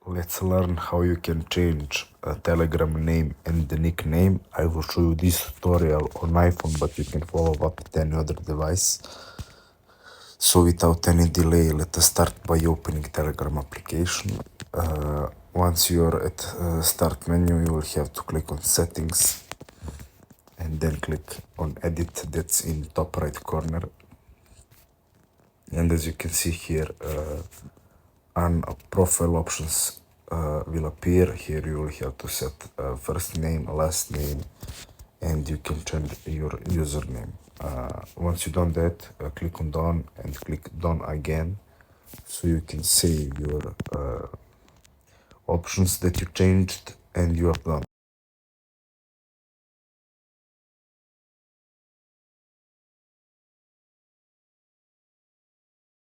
Let's learn how you can change a Telegram name and the nickname. I will show you this tutorial on iPhone, but you can follow up with any other device. So without any delay, let us start by opening Telegram application. Once you're at start menu, you will have to click on settings and then click on edit, that's in top right corner. And as you can see here, on profile options will appear. Here you will have to set first name, last name, and you can change your username. Once you've done that, click on done and click done again, so you can save your options that you changed and you have done.